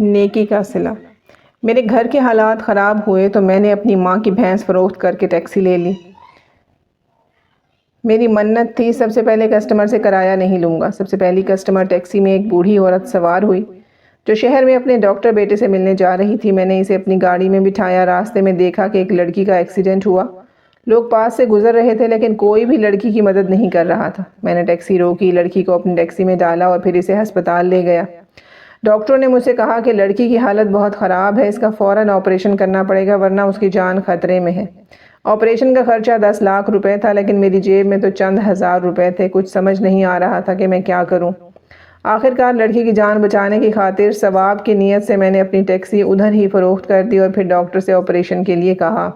نیکی کا صلہ۔ میرے گھر کے حالات خراب ہوئے تو میں نے اپنی ماں کی بھینس فروخت کر کے ٹیکسی لے لی۔ میری منت تھی سب سے پہلے کسٹمر سے کرایہ نہیں لوں گا۔ سب سے پہلی کسٹمر ٹیکسی میں ایک بوڑھی عورت سوار ہوئی جو شہر میں اپنے ڈاکٹر بیٹے سے ملنے جا رہی تھی۔ میں نے اسے اپنی گاڑی میں بٹھایا۔ راستے میں دیکھا کہ ایک لڑکی کا ایکسیڈنٹ ہوا۔ لوگ پاس سے گزر رہے تھے لیکن کوئی بھی لڑکی کی مدد نہیں کر رہا تھا۔ میں نے ٹیکسی روکی، لڑکی کو اپنی ٹیکسی میں ڈالا اور پھر اسے ہسپتال لے گیا۔ ڈاکٹروں نے مجھ سے کہا کہ لڑکی کی حالت بہت خراب ہے، اس کا فوراً آپریشن کرنا پڑے گا ورنہ اس کی جان خطرے میں ہے۔ آپریشن کا خرچہ 10 لاکھ روپے تھا لیکن میری جیب میں تو چند ہزار روپے تھے۔ کچھ سمجھ نہیں آ رہا تھا کہ میں کیا کروں۔ آخرکار لڑکی کی جان بچانے کی خاطر ثواب کی نیت سے میں نے اپنی ٹیکسی ادھر ہی فروخت کر دی اور پھر ڈاکٹر سے آپریشن کے لیے کہا۔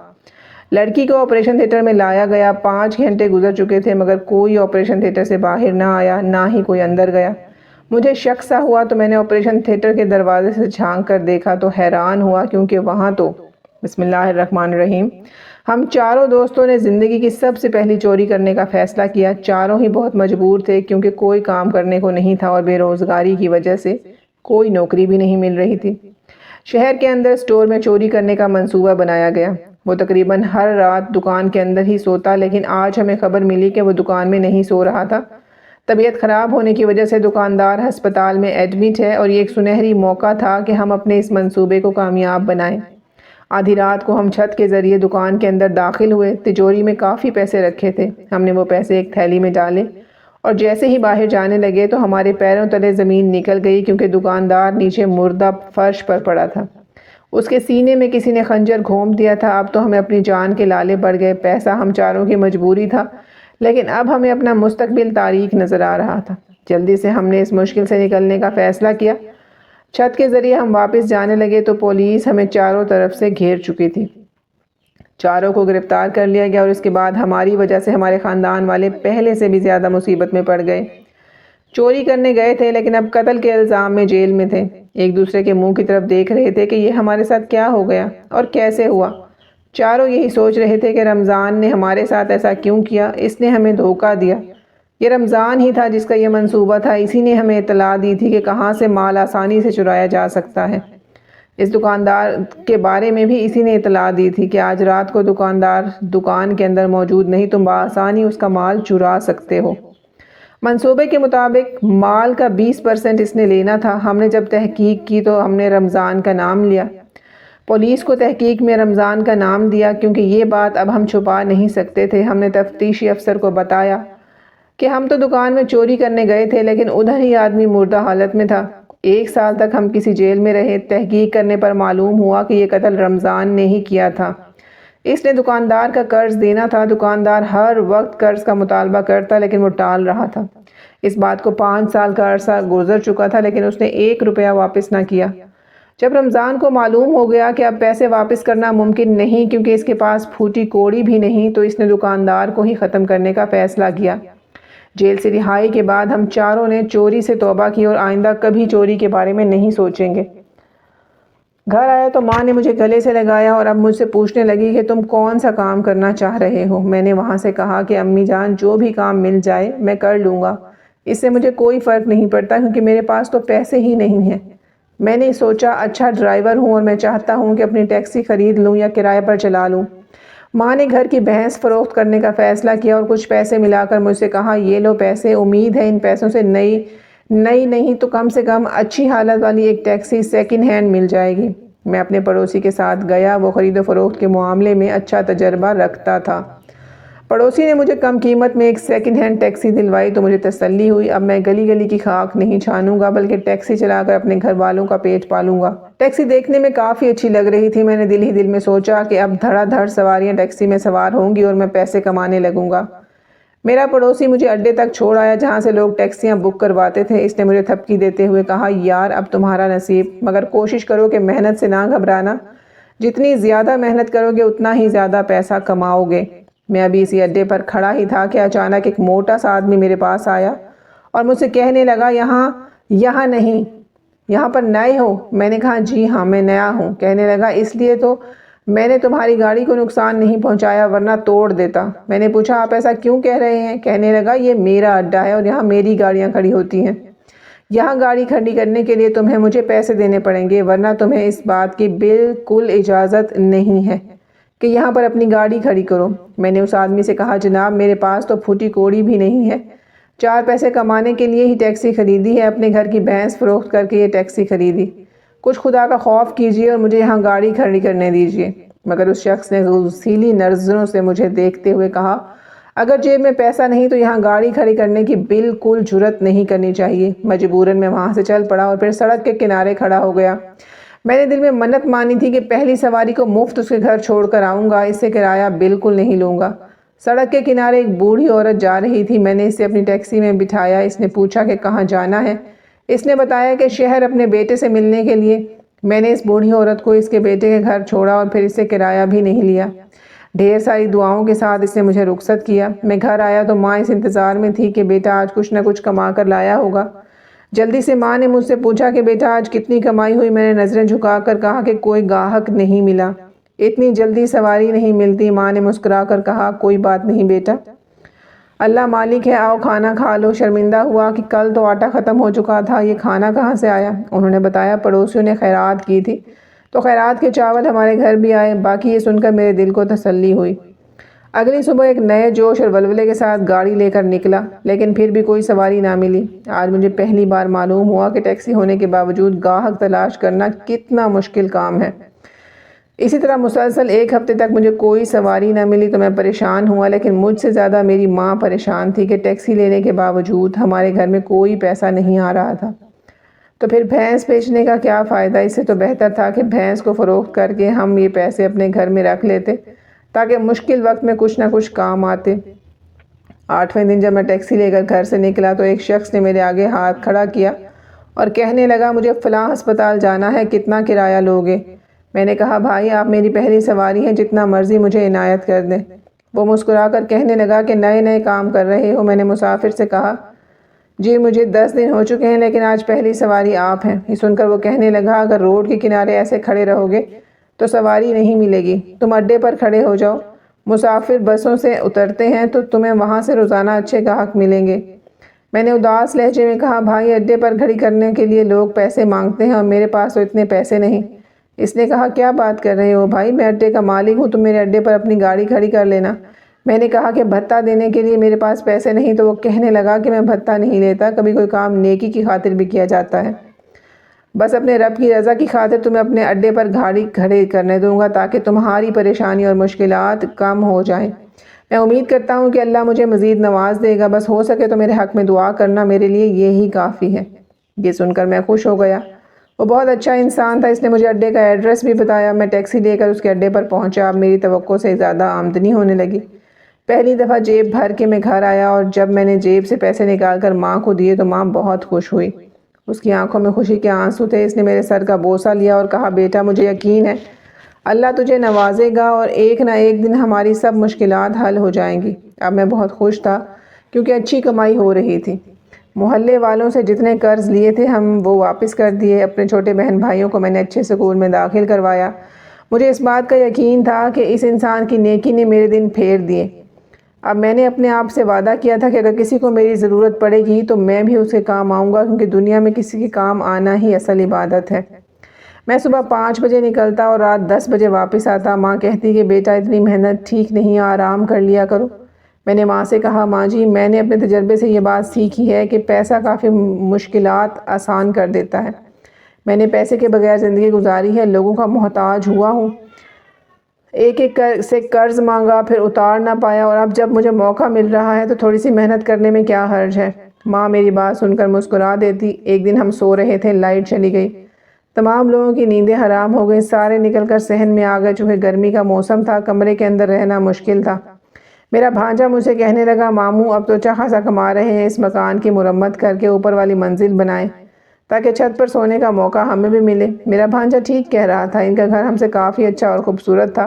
لڑکی کو آپریشن تھیٹر میں لایا گیا۔ 5 گھنٹے گزر چکے تھے مگر کوئی آپریشن تھیٹر سے باہر نہ آیا، نہ ہی کوئی اندر گیا۔ مجھے شک سا ہوا تو میں نے آپریشن تھیٹر کے دروازے سے جھانک کر دیکھا تو حیران ہوا کیونکہ وہاں تو بسم اللہ الرحمن الرحیم ہم چاروں دوستوں نے زندگی کی سب سے پہلی چوری کرنے کا فیصلہ کیا۔ چاروں ہی بہت مجبور تھے کیونکہ کوئی کام کرنے کو نہیں تھا اور بے روزگاری کی وجہ سے کوئی نوکری بھی نہیں مل رہی تھی۔ شہر کے اندر اسٹور میں چوری کرنے کا منصوبہ بنایا گیا۔ وہ تقریباً ہر رات دکان کے اندر ہی سوتا، لیکن آج ہمیں خبر ملی کہ وہ دکان میں نہیں سو رہا تھا۔ طبیعت خراب ہونے کی وجہ سے دکاندار ہسپتال میں ایڈمٹ ہے اور یہ ایک سنہری موقع تھا کہ ہم اپنے اس منصوبے کو کامیاب بنائیں۔ آدھی رات کو ہم چھت کے ذریعے دکان کے اندر داخل ہوئے۔ تجوری میں کافی پیسے رکھے تھے۔ ہم نے وہ پیسے ایک تھیلی میں ڈالے اور جیسے ہی باہر جانے لگے تو ہمارے پیروں تلے زمین نکل گئی کیونکہ دکاندار نیچے مردہ فرش پر پڑا تھا۔ اس کے سینے میں کسی نے خنجر گھونپ دیا تھا۔ اب تو ہمیں اپنی جان کے لالے پڑ گئے۔ پیسہ ہم چاروں کی مجبوری تھا لیکن اب ہمیں اپنا مستقبل تاریک نظر آ رہا تھا۔ جلدی سے ہم نے اس مشکل سے نکلنے کا فیصلہ کیا۔ چھت کے ذریعے ہم واپس جانے لگے تو پولیس ہمیں چاروں طرف سے گھیر چکی تھی۔ چاروں کو گرفتار کر لیا گیا اور اس کے بعد ہماری وجہ سے ہمارے خاندان والے پہلے سے بھی زیادہ مصیبت میں پڑ گئے۔ چوری کرنے گئے تھے لیکن اب قتل کے الزام میں جیل میں تھے۔ ایک دوسرے کے منہ کی طرف دیکھ رہے تھے کہ یہ ہمارے ساتھ کیا ہو گیا اور کیسے ہوا۔ چاروں یہی سوچ رہے تھے کہ رمضان نے ہمارے ساتھ ایسا کیوں کیا، اس نے ہمیں دھوکہ دیا۔ یہ رمضان ہی تھا جس کا یہ منصوبہ تھا، اسی نے ہمیں اطلاع دی تھی کہ کہاں سے مال آسانی سے چرایا جا سکتا ہے۔ اس دکاندار کے بارے میں بھی اسی نے اطلاع دی تھی کہ آج رات کو دکاندار دکان کے اندر موجود نہیں، تم بآسانی اس کا مال چرا سکتے ہو۔ منصوبے کے مطابق مال کا 20% اس نے لینا تھا۔ ہم نے جب تحقیق کی تو ہم نے رمضان کا نام لیا۔ پولیس کو تحقیق میں رمضان کا نام دیا کیونکہ یہ بات اب ہم چھپا نہیں سکتے تھے۔ ہم نے تفتیشی افسر کو بتایا کہ ہم تو دکان میں چوری کرنے گئے تھے لیکن ادھر ہی آدمی مردہ حالت میں تھا۔ 1 سال تک ہم کسی جیل میں رہے۔ تحقیق کرنے پر معلوم ہوا کہ یہ قتل رمضان نے ہی کیا تھا۔ اس نے دکاندار کا قرض دینا تھا۔ دکاندار ہر وقت قرض کا مطالبہ کرتا لیکن وہ ٹال رہا تھا۔ اس بات کو 5 سال کا عرصہ گزر چکا تھا لیکن اس نے 1 روپیہ واپس نہ کیا۔ جب رمضان کو معلوم ہو گیا کہ اب پیسے واپس کرنا ممکن نہیں کیونکہ اس کے پاس پھوٹی کوڑی بھی نہیں تو اس نے دکاندار کو ہی ختم کرنے کا فیصلہ کیا۔ جیل سے رہائی کے بعد ہم چاروں نے چوری سے توبہ کی اور آئندہ کبھی چوری کے بارے میں نہیں سوچیں گے۔ گھر آیا تو ماں نے مجھے گلے سے لگایا اور اب مجھ سے پوچھنے لگی کہ تم کون سا کام کرنا چاہ رہے ہو۔ میں نے وہاں سے کہا کہ امی جان جو بھی کام مل جائے میں کر لوں گا، اس سے مجھے کوئی فرق نہیں پڑتا کیونکہ میرے پاس تو پیسے ہی نہیں ہیں۔ میں نے سوچا اچھا ڈرائیور ہوں اور میں چاہتا ہوں کہ اپنی ٹیکسی خرید لوں یا کرائے پر چلا لوں۔ ماں نے گھر کی بھینس فروخت کرنے کا فیصلہ کیا اور کچھ پیسے ملا کر مجھ سے کہا یہ لو پیسے، امید ہے ان پیسوں سے نئی نہیں تو کم سے کم اچھی حالت والی ایک ٹیکسی سیکنڈ ہینڈ مل جائے گی۔ میں اپنے پڑوسی کے ساتھ گیا، وہ خرید و فروخت کے معاملے میں اچھا تجربہ رکھتا تھا۔ پڑوسی نے مجھے کم قیمت میں ایک سیکنڈ ہینڈ ٹیکسی دلوائی تو مجھے تسلی ہوئی۔ اب میں گلی گلی کی خاک نہیں چھانوں گا بلکہ ٹیکسی چلا کر اپنے گھر والوں کا پیٹ پالوں گا۔ ٹیکسی دیکھنے میں کافی اچھی لگ رہی تھی۔ میں نے دل ہی دل میں سوچا کہ اب دھڑا دھڑ سواریاں ٹیکسی میں سوار ہوں گی اور میں پیسے کمانے لگوں گا۔ میرا پڑوسی مجھے اڈے تک چھوڑ آیا جہاں سے لوگ ٹیکسیاں بک کرواتے تھے۔ اس نے مجھے تھپکی دیتے ہوئے کہا یار اب تمہارا نصیب، مگر کوشش کرو کہ محنت سے نہ گھبرانا، جتنی زیادہ محنت کرو گے اتنا ہی زیادہ پیسہ کماؤ گے۔ میں ابھی اسی اڈے پر کھڑا ہی تھا کہ اچانک ایک موٹا سا آدمی میرے پاس آیا اور مجھ سے کہنے لگا یہاں نہیں، یہاں پر نئے ہو؟ میں نے کہا جی ہاں میں نیا ہوں۔ کہنے لگا اس لیے تو میں نے تمہاری گاڑی کو نقصان نہیں پہنچایا ورنہ توڑ دیتا۔ میں نے پوچھا آپ ایسا کیوں کہہ رہے ہیں؟ کہنے لگا یہ میرا اڈا ہے اور یہاں میری گاڑیاں کھڑی ہوتی ہیں۔ یہاں گاڑی کھڑی کرنے کے لیے تمہیں مجھے پیسے دینے پڑیں گے، ورنہ تمہیں اس بات کی بالکل اجازت نہیں ہے کہ یہاں پر اپنی گاڑی کھڑی کرو۔ میں نے اس آدمی سے کہا جناب میرے پاس تو پھوٹی کوڑی بھی نہیں ہے، 4 پیسے کمانے کے لیے ہی ٹیکسی خریدی ہے، اپنے گھر کی بھینس فروخت کر کے یہ ٹیکسی خریدی، کچھ خدا کا خوف کیجئے اور مجھے یہاں گاڑی کھڑی کرنے دیجئے۔ مگر اس شخص نے غصیلی نظروں سے مجھے دیکھتے ہوئے کہا اگر جیب میں پیسہ نہیں تو یہاں گاڑی کھڑی کرنے کی بالکل جرات نہیں کرنی چاہیے۔ مجبوراً میں وہاں سے چل پڑا اور پھر سڑک کے کنارے کھڑا ہو گیا۔ میں نے دل میں منت مانی تھی کہ پہلی سواری کو مفت اس کے گھر چھوڑ کر آؤں گا، اس سے کرایہ بالکل نہیں لوں گا۔ سڑک کے کنارے ایک بوڑھی عورت جا رہی تھی، میں نے اسے اپنی ٹیکسی میں بٹھایا۔ اس نے پوچھا کہ کہاں جانا ہے، اس نے بتایا کہ شہر اپنے بیٹے سے ملنے کے لیے۔ میں نے اس بوڑھی عورت کو اس کے بیٹے کے گھر چھوڑا اور پھر اس سے کرایہ بھی نہیں لیا۔ ڈھیر ساری دعاؤں کے ساتھ اس نے مجھے رخصت کیا۔ میں گھر آیا تو ماں اس انتظار میں تھی کہ بیٹا آج کچھ نہ کچھ کما کر لایا ہوگا۔ جلدی سے ماں نے مجھ سے پوچھا کہ بیٹا آج کتنی کمائی ہوئی؟ میں نے نظریں جھکا کر کہا کہ کوئی گاہک نہیں ملا، اتنی جلدی سواری نہیں ملتی۔ ماں نے مسکرا کر کہا کوئی بات نہیں بیٹا، اللہ مالک ہے، آؤ کھانا کھا لو۔ شرمندہ ہوا کہ کل تو آٹا ختم ہو چکا تھا، یہ کھانا کہاں سے آیا؟ انہوں نے بتایا پڑوسیوں نے خیرات کی تھی تو خیرات کے چاول ہمارے گھر بھی آئے۔ باقی یہ سن کر میرے دل کو تسلی ہوئی۔ اگلی صبح ایک نئے جوش اور ولولے کے ساتھ گاڑی لے کر نکلا، لیکن پھر بھی کوئی سواری نہ ملی۔ آج مجھے پہلی بار معلوم ہوا کہ ٹیکسی ہونے کے باوجود گاہک تلاش کرنا کتنا مشکل کام ہے۔ اسی طرح مسلسل 1 ہفتے تک مجھے کوئی سواری نہ ملی تو میں پریشان ہوا، لیکن مجھ سے زیادہ میری ماں پریشان تھی کہ ٹیکسی لینے کے باوجود ہمارے گھر میں کوئی پیسہ نہیں آ رہا تھا۔ تو پھر بھینس بیچنے کا کیا فائدہ؟ اس سے تو بہتر تھا کہ بھینس کو فروخت کر کے ہم یہ پیسے اپنے گھر میں رکھ لیتے تاکہ مشکل وقت میں کچھ نہ کچھ کام آتے۔ 8ویں دن جب میں ٹیکسی لے کر گھر سے نکلا تو ایک شخص نے میرے آگے ہاتھ کھڑا کیا اور کہنے لگا مجھے فلاں ہسپتال جانا ہے، کتنا کرایہ لوگے؟ میں نے کہا بھائی آپ میری پہلی سواری ہیں، جتنا مرضی مجھے عنایت کر دیں۔ وہ مسکرا کر کہنے لگا کہ نئے کام کر رہے ہو؟ میں نے مسافر سے کہا جی مجھے 10 دن ہو چکے ہیں، لیکن آج پہلی سواری آپ ہیں۔ یہ سن کر وہ کہنے لگا اگر روڈ کے کنارے ایسے کھڑے رہو گے تو سواری نہیں ملے گی، تم اڈے پر کھڑے ہو جاؤ، مسافر بسوں سے اترتے ہیں تو تمہیں وہاں سے روزانہ اچھے گاہک ملیں گے۔ میں نے اداس لہجے میں کہا بھائی اڈے پر کھڑی کرنے کے لیے لوگ پیسے مانگتے ہیں اور میرے پاس تو اتنے پیسے نہیں۔ اس نے کہا کیا بات کر رہے ہو بھائی، میں اڈے کا مالک ہوں، تم میرے اڈے پر اپنی گاڑی کھڑی کر لینا۔ میں نے کہا کہ بھتہ دینے کے لیے میرے پاس پیسے نہیں۔ تو وہ کہنے لگا کہ میں بھتہ نہیں لیتا، کبھی کوئی کام نیکی کی خاطر بھی کیا جاتا ہے، بس اپنے رب کی رضا کی خاطر تمہیں اپنے اڈے پر گاڑی کھڑے کرنے دوں گا تاکہ تمہاری پریشانی اور مشکلات کم ہو جائیں۔ میں امید کرتا ہوں کہ اللہ مجھے مزید نواز دے گا، بس ہو سکے تو میرے حق میں دعا کرنا، میرے لیے یہی کافی ہے۔ یہ سن کر میں خوش ہو گیا۔ وہ بہت اچھا انسان تھا، اس نے مجھے اڈے کا ایڈریس بھی بتایا۔ میں ٹیکسی لے کر اس کے اڈے پر پہنچا۔ اب میری توقع سے زیادہ آمدنی ہونے لگی۔ پہلی دفعہ جیب بھر کے میں گھر آیا اور جب میں نے جیب سے پیسے نکال کر ماں کو دیے تو ماں بہت خوش ہوئی، اس کی آنکھوں میں خوشی کے آنسو تھے۔ اس نے میرے سر کا بوسہ لیا اور کہا بیٹا مجھے یقین ہے اللہ تجھے نوازے گا اور ایک نہ ایک دن ہماری سب مشکلات حل ہو جائیں گی۔ اب میں بہت خوش تھا کیونکہ اچھی کمائی ہو رہی تھی۔ محلے والوں سے جتنے قرض لیے تھے ہم وہ واپس کر دیے۔ اپنے چھوٹے بہن بھائیوں کو میں نے اچھے سکول میں داخل کروایا۔ مجھے اس بات کا یقین تھا کہ اس انسان کی نیکی نے میرے دن پھیر دیے۔ اب میں نے اپنے آپ سے وعدہ کیا تھا کہ اگر کسی کو میری ضرورت پڑے گی تو میں بھی اس کے کام آؤں گا، کیونکہ دنیا میں کسی کے کام آنا ہی اصل عبادت ہے۔ میں صبح 5 بجے نکلتا اور رات 10 بجے واپس آتا۔ ماں کہتی کہ بیٹا اتنی محنت ٹھیک نہیں، آرام کر لیا کرو۔ میں نے ماں سے کہا ماں جی میں نے اپنے تجربے سے یہ بات سیکھی ہے کہ پیسہ کافی مشکلات آسان کر دیتا ہے۔ میں نے پیسے کے بغیر زندگی گزاری ہے، لوگوں کا محتاج ہوا ہوں، ایک سے قرض مانگا پھر اتار نہ پایا، اور اب جب مجھے موقع مل رہا ہے تو تھوڑی سی محنت کرنے میں کیا حرج ہے۔ ماں میری بات سن کر مسکرا دیتی۔ ایک دن ہم سو رہے تھے، لائٹ چلی گئی، تمام لوگوں کی نیندیں حرام ہو گئی، سارے نکل کر صحن میں آ گئے۔ چونکہ گرمی کا موسم تھا کمرے کے اندر رہنا مشکل تھا۔ میرا بھانجا مجھ سے کہنے لگا ماموں اب تو اچھا خاصا کما رہے ہیں، اس مکان کی مرمت کر کے اوپر والی منزل بنائیں تاکہ چھت پر سونے کا موقع ہمیں بھی ملے۔ میرا بھانجا ٹھیک کہہ رہا تھا، ان کا گھر ہم سے کافی اچھا اور خوبصورت تھا۔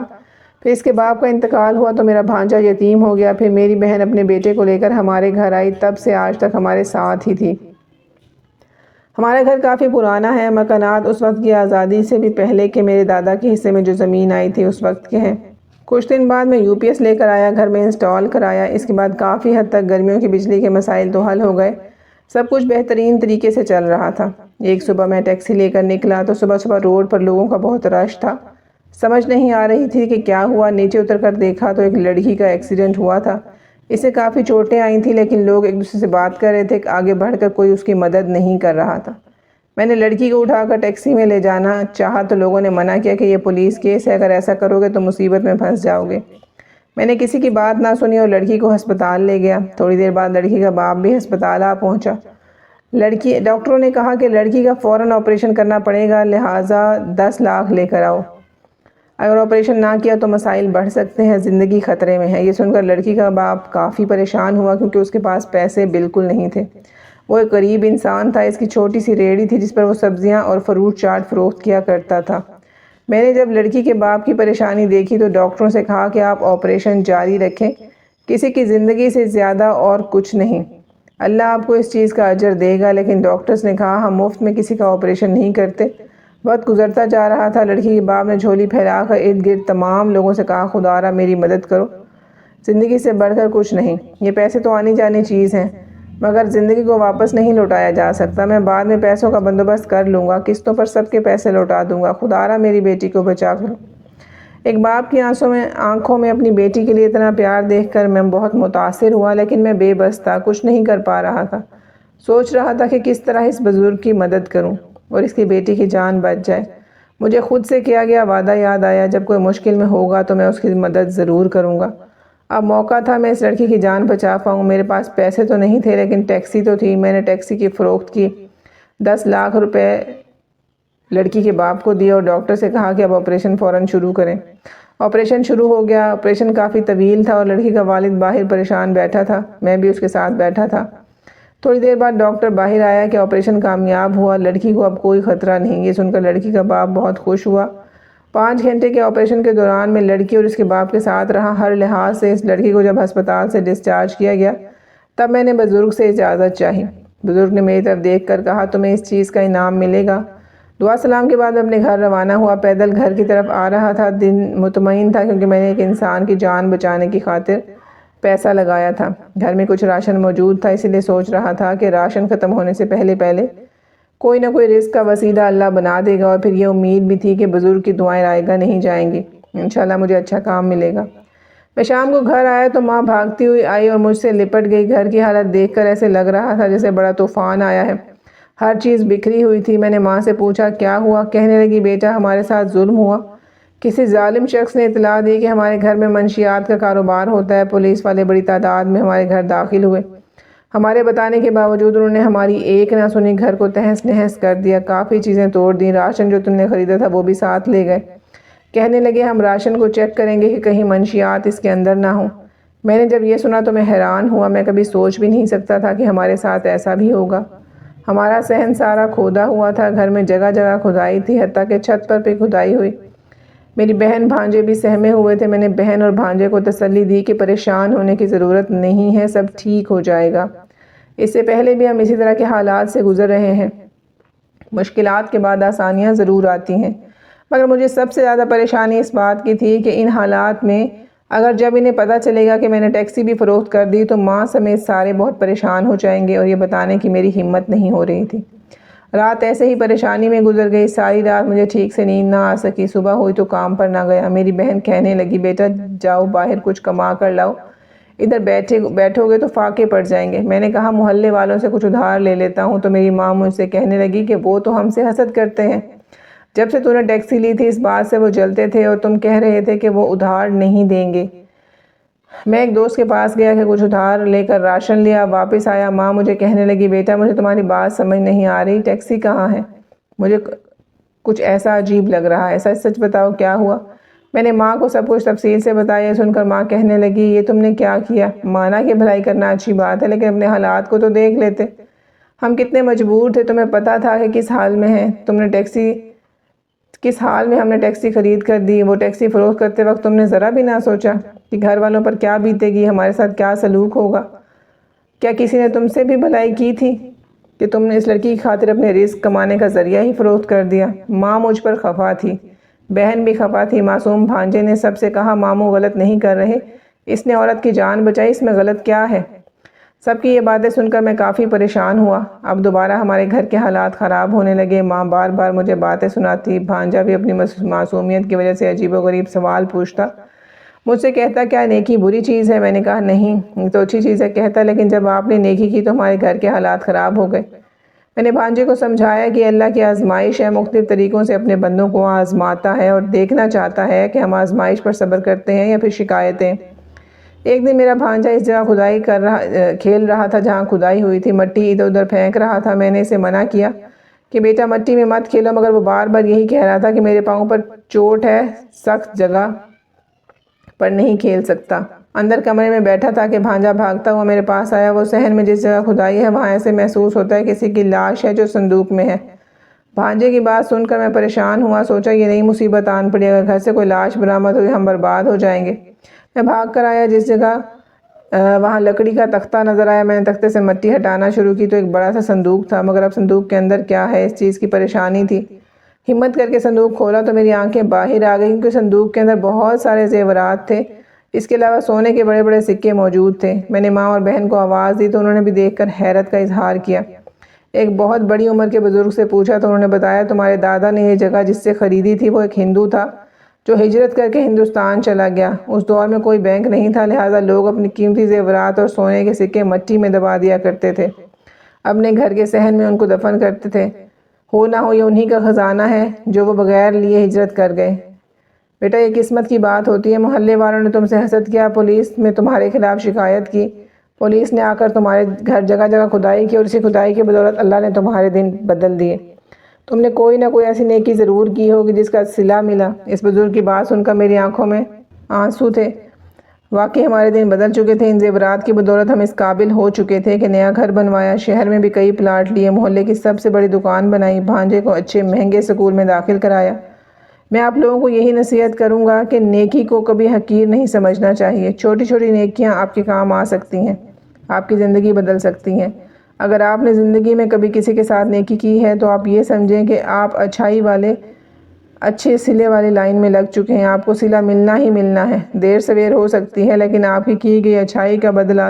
پھر اس کے باپ کا انتقال ہوا تو میرا بھانجا یتیم ہو گیا۔ پھر میری بہن اپنے بیٹے کو لے کر ہمارے گھر آئی، تب سے آج تک ہمارے ساتھ ہی تھی۔ ہمارا گھر کافی پرانا ہے، مکانات اس وقت کی آزادی سے بھی پہلے کے میرے دادا کے حصے میں جو زمین آئی تھی اس وقت کے ہیں۔ کچھ دن بعد میں UPS لے کر آیا، گھر میں انسٹال کرایا۔ اس کے بعد کافی حد تک گرمیوں کی بجلی کے مسائل تو حل ہو گئے، سب کچھ بہترین طریقے سے چل رہا تھا۔ ایک صبح میں ٹیکسی لے کر نکلا تو صبح صبح روڈ پر لوگوں کا بہت رش تھا۔ سمجھ نہیں آ رہی تھی کہ کیا ہوا۔ نیچے اتر کر دیکھا تو ایک لڑکی کا ایکسیڈنٹ ہوا تھا۔ اسے کافی چوٹیں آئی تھیں، لیکن لوگ ایک دوسرے سے بات کر رہے تھے کہ آگے بڑھ کر کوئی اس کی مدد نہیں کر رہا تھا۔ میں نے لڑکی کو اٹھا کر ٹیکسی میں لے جانا چاہا تو لوگوں نے منع کیا کہ یہ پولیس کیس ہے، اگر ایسا کرو گے تو مصیبت میں پھنس جاؤ گے۔ میں نے کسی کی بات نہ سنی اور لڑکی کو ہسپتال لے گیا۔ تھوڑی دیر بعد لڑکی کا باپ بھی ہسپتال آ پہنچا۔ ڈاکٹروں نے کہا کہ لڑکی کا فوراً آپریشن کرنا پڑے گا، لہٰذا 10 لاکھ لے کر آؤ۔ اگر آپریشن نہ کیا تو مسائل بڑھ سکتے ہیں، زندگی خطرے میں ہے۔ یہ سن کر لڑکی کا باپ کافی پریشان ہوا کیونکہ اس کے پاس پیسے بالکل نہیں تھے۔ وہ ایک غریب انسان تھا۔ اس کی چھوٹی سی ریہڑی تھی جس پر وہ سبزیاں اور فروٹ چاٹ فروخت کیا کرتا تھا۔ میں نے جب لڑکی کے باپ کی پریشانی دیکھی تو ڈاکٹروں سے کہا کہ آپ آپریشن جاری رکھیں، کسی کی زندگی سے زیادہ اور کچھ نہیں، اللہ آپ کو اس چیز کا اجر دے گا۔ لیکن ڈاکٹرز نے کہا ہم مفت میں کسی کا آپریشن نہیں کرتے۔ وقت گزرتا جا رہا تھا۔ لڑکی کے باپ نے جھولی پھیلا کر ارد گرد تمام لوگوں سے کہا خدا را میری مدد کرو، زندگی سے بڑھ کر کچھ نہیں، یہ پیسے تو آنی جانی چیز ہیں مگر زندگی کو واپس نہیں لوٹایا جا سکتا۔ میں بعد میں پیسوں کا بندوبست کر لوں گا، قسطوں پر سب کے پیسے لوٹا دوں گا، خدا را میری بیٹی کو بچا کرو۔ ایک باپ کی آنکھوں میں اپنی بیٹی کے لیے اتنا پیار دیکھ کر میں بہت متاثر ہوا، لیکن میں بے بس تھا، کچھ نہیں کر پا رہا تھا۔ سوچ رہا تھا کہ کس طرح اس بزرگ کی مدد کروں اور اس کی بیٹی کی جان بچ جائے۔ مجھے خود سے کیا گیا وعدہ یاد آیا، جب کوئی مشکل میں ہوگا تو میں اس کی مدد ضرور کروں گا۔ اب موقع تھا میں اس لڑکی کی جان بچا پاؤں۔ میرے پاس پیسے تو نہیں تھے لیکن ٹیکسی تو تھی۔ میں نے ٹیکسی کی فروخت کی، 10 لاکھ روپے لڑکی کے باپ کو دیے اور ڈاکٹر سے کہا کہ اب آپریشن فوراً شروع کریں۔ آپریشن شروع ہو گیا۔ آپریشن کافی طویل تھا اور لڑکی کا والد باہر پریشان بیٹھا تھا، میں بھی اس کے ساتھ بیٹھا تھا۔ تھوڑی دیر بعد ڈاکٹر باہر آیا کہ آپریشن کامیاب ہوا، لڑکی کو اب کوئی خطرہ نہیں۔ یہ سن کر لڑکی کا باپ بہت خوش ہوا۔ 5 گھنٹے کے آپریشن کے دوران میں لڑکی اور اس کے باپ کے ساتھ رہا۔ ہر لحاظ سے اس لڑکی کو جب ہسپتال سے ڈسچارج کیا گیا تب میں نے بزرگ سے اجازت چاہی۔ بزرگ نے میری طرف دیکھ کر کہا تمہیں اس چیز کا انعام ملے گا۔ دعا سلام کے بعد میں اپنے گھر روانہ ہوا۔ پیدل گھر کی طرف آ رہا تھا۔ دل مطمئن تھا کیونکہ میں نے ایک انسان کی جان بچانے کی خاطر پیسہ لگایا تھا۔ گھر میں کچھ راشن موجود تھا، اسی لیے سوچ رہا تھا کہ راشن ختم ہونے سے پہلے کوئی نہ کوئی رزق کا وسیلہ اللہ بنا دے گا، اور پھر یہ امید بھی تھی کہ بزرگ کی دعائیں رائے گاہ نہیں جائیں گی، انشاءاللہ مجھے اچھا کام ملے گا۔ میں شام کو گھر آیا تو ماں بھاگتی ہوئی آئی اور مجھ سے لپٹ گئی۔ گھر کی حالت دیکھ کر ایسے لگ رہا تھا جیسے بڑا طوفان آیا ہے، ہر چیز بکھری ہوئی تھی۔ میں نے ماں سے پوچھا کیا ہوا؟ کہنے لگی بیٹا ہمارے ساتھ ظلم ہوا، کسی ظالم شخص نے اطلاع دی کہ ہمارے گھر میں منشیات کا کاروبار ہوتا ہے۔ پولیس والے بڑی تعداد میں ہمارے گھر داخل ہوئے، ہمارے بتانے کے باوجود انہوں نے ہماری ایک نہ سنی، گھر کو تہس نہس کر دیا، کافی چیزیں توڑ دیں، راشن جو تم نے خریدا تھا وہ بھی ساتھ لے گئے۔ کہنے لگے ہم راشن کو چیک کریں گے کہ کہیں منشیات اس کے اندر نہ ہوں۔ میں نے جب یہ سنا تو میں حیران ہوا، میں کبھی سوچ بھی نہیں سکتا تھا کہ ہمارے ساتھ ایسا بھی ہوگا۔ ہمارا صحن سارا کھودا ہوا تھا، گھر میں جگہ جگہ کھدائی تھی، حتیٰ کہ چھت پر بھی کھدائی ہوئی۔ میری بہن بھانجے بھی سہمے ہوئے تھے۔ میں نے بہن اور بھانجے کو تسلی دی کہ پریشان ہونے کی ضرورت نہیں ہے، سب ٹھیک ہو جائے گا۔ اس سے پہلے بھی ہم اسی طرح کے حالات سے گزر رہے ہیں، مشکلات کے بعد آسانیاں ضرور آتی ہیں، مگر مجھے سب سے زیادہ پریشانی اس بات کی تھی کہ ان حالات میں اگر جب انہیں پتہ چلے گا کہ میں نے ٹیکسی بھی فروخت کر دی تو ماں سمیت سارے بہت پریشان ہو جائیں گے، اور یہ بتانے کی میری ہمت نہیں ہو رہی تھی۔ رات ایسے ہی پریشانی میں گزر گئی، ساری رات مجھے ٹھیک سے نیند نہ آ سکی۔ صبح ہوئی تو کام پر نہ گیا۔ میری بہن کہنے لگی بیٹا جاؤ باہر کچھ کما کر لاؤ، ادھر بیٹھو گے تو فاقے پڑ جائیں گے۔ میں نے کہا محلے والوں سے کچھ ادھار لے لیتا ہوں، تو میری ماں مجھ سے کہنے لگی کہ وہ تو ہم سے حسد کرتے ہیں، جب سے تو نے ٹیکسی لی تھی اس بات سے وہ جلتے تھے اور تم کہہ رہے تھے کہ وہ ادھار نہیں دیں گے۔ میں ایک دوست کے پاس گیا کہ کچھ ادھار لے کر راشن لیا، واپس آیا، ماں مجھے کہنے لگی بیٹا مجھے تمہاری بات سمجھ نہیں آ رہی، ٹیکسی کہاں ہے؟ مجھے کچھ ایسا عجیب لگ رہا ہے، سچ بتاؤ کیا ہوا؟ میں نے ماں کو سب کچھ تفصیل سے بتایا۔ سن کر ماں کہنے لگی یہ تم نے کیا کیا؟ مانا کہ بھلائی کرنا اچھی بات ہے، لیکن اپنے حالات کو تو دیکھ لیتے، ہم کتنے مجبور تھے، تمہیں پتہ تھا کہ کس حال میں ہیں، کس حال میں ہم نے ٹیکسی خرید کر دی۔ وہ ٹیکسی فروخت کرتے وقت تم نے ذرا بھی نہ سوچا کہ گھر والوں پر کیا بیتے گی، ہمارے ساتھ کیا سلوک ہوگا؟ کیا کسی نے تم سے بھی بھلائی کی تھی کہ تم نے اس لڑکی کی خاطر اپنے رزق کمانے کا ذریعہ ہی فروخت کر دیا؟ ماں مجھ پر خفا تھی، بہن بھی خفا تھی۔ معصوم بھانجے نے سب سے کہا ماموں غلط نہیں کر رہے، اس نے عورت کی جان بچائی، اس میں غلط کیا ہے؟ سب کی یہ باتیں سن کر میں کافی پریشان ہوا۔ اب دوبارہ ہمارے گھر کے حالات خراب ہونے لگے۔ ماں بار بار مجھے باتیں سناتی، بھانجا بھی اپنی معصومیت کی وجہ سے عجیب و غریب سوال پوچھتا۔ مجھ سے کہتا کیا نیکی بری چیز ہے؟ میں نے کہا نہیں، یہ تو اچھی چیز ہے۔ کہتا لیکن جب آپ نے نیکی کی تو ہمارے گھر کے حالات خراب ہو گئے۔ میں نے بھانجے کو سمجھایا کہ اللہ کی آزمائش ہے، مختلف طریقوں سے اپنے بندوں کو آزماتا ہے اور دیکھنا چاہتا ہے کہ ہم آزمائش پر صبر کرتے ہیں یا پھر شکایتیں۔ ایک دن میرا بھانجا اس جگہ کھیل رہا تھا جہاں کھدائی ہوئی تھی، مٹی ادھر ادھر پھینک رہا تھا۔ میں نے اسے منع کیا کہ بیٹا مٹی میں مت کھیلو، مگر وہ بار بار یہی کہہ رہا تھا کہ میرے پاؤں پر چوٹ ہے، سخت جگہ پر نہیں کھیل سکتا۔ اندر کمرے میں بیٹھا تھا کہ بھانجا بھاگتا ہوا میرے پاس آیا۔ وہ صحن میں جس جگہ کھدائی ہے وہاں ایسے محسوس ہوتا ہے کسی کی لاش ہے جو صندوق میں ہے۔ بھانجے کی بات سن کر میں پریشان ہوا، سوچا یہ نئی مصیبت آن پڑی، اگر گھر سے کوئی لاش برآمد ہوئی ہم برباد ہو جائیں گے۔ میں بھاگ کر آیا جس جگہ وہاں لکڑی کا تختہ نظر آیا۔ میں نے تختے سے مٹی ہٹانا شروع کی تو ایک بڑا سا صندوق تھا، مگر اب صندوق کے اندر کیا ہے اس چیز کی پریشانی تھی۔ ہمت کر کے صندوق کھولا تو میری آنکھیں باہر آ گئیں، کیونکہ صندوق کے اندر بہت سارے زیورات تھے۔ اس کے علاوہ سونے کے بڑے بڑے سکے موجود تھے۔ میں نے ماں اور بہن کو آواز دی تو انہوں نے بھی دیکھ کر حیرت کا اظہار کیا۔ ایک بہت بڑی عمر کے بزرگ سے پوچھا تو انہوں نے بتایا تمہارے دادا نے یہ جگہ جس سے خریدی تھی وہ ایک ہندو تھا جو ہجرت کر کے ہندوستان چلا گیا۔ اس دور میں کوئی بینک نہیں تھا، لہٰذا لوگ اپنی قیمتی زیورات اور سونے کے سکے مٹی میں دبا دیا کرتے تھے، اپنے گھر کے صحن میں ان کو دفن کرتے تھے۔ ہو نہ ہو یہ انہی کا خزانہ ہے جو وہ بغیر لیے ہجرت کر گئے۔ بیٹا یہ قسمت کی بات ہوتی ہے، محلے والوں نے تم سے حسد کیا، پولیس میں تمہارے خلاف شکایت کی، پولیس نے آ کر تمہارے گھر جگہ جگہ کھدائی کی اور اسی کھدائی کی بدولت اللہ نے تمہارے دن بدل دیے۔ تم نے کوئی نہ کوئی ایسی نیکی ضرور کی ہوگی جس کا صلہ ملا۔ اس بزرگ کی بات سن کر میری آنکھوں میں آنسو تھے۔ واقعی ہمارے دن بدل چکے تھے، ان زیورات کی بدولت ہم اس قابل ہو چکے تھے کہ نیا گھر بنوایا، شہر میں بھی کئی پلاٹ لیے، محلے کی سب سے بڑی دکان بنائی، بھانجے کو اچھے مہنگے سکول میں داخل کرایا۔ میں آپ لوگوں کو یہی نصیحت کروں گا کہ نیکی کو کبھی حقیر نہیں سمجھنا چاہیے۔ چھوٹی چھوٹی نیکیاں آپ کے کام آ سکتی ہیں، آپ کی زندگی بدل سکتی ہیں۔ اگر آپ نے زندگی میں کبھی کسی کے ساتھ نیکی کی ہے تو آپ یہ سمجھیں کہ آپ اچھائی والے اچھے صلے والی لائن میں لگ چکے ہیں، آپ کو صلہ ملنا ہی ملنا ہے۔ دیر سویر ہو سکتی ہے لیکن آپ کی گئی اچھائی کا بدلہ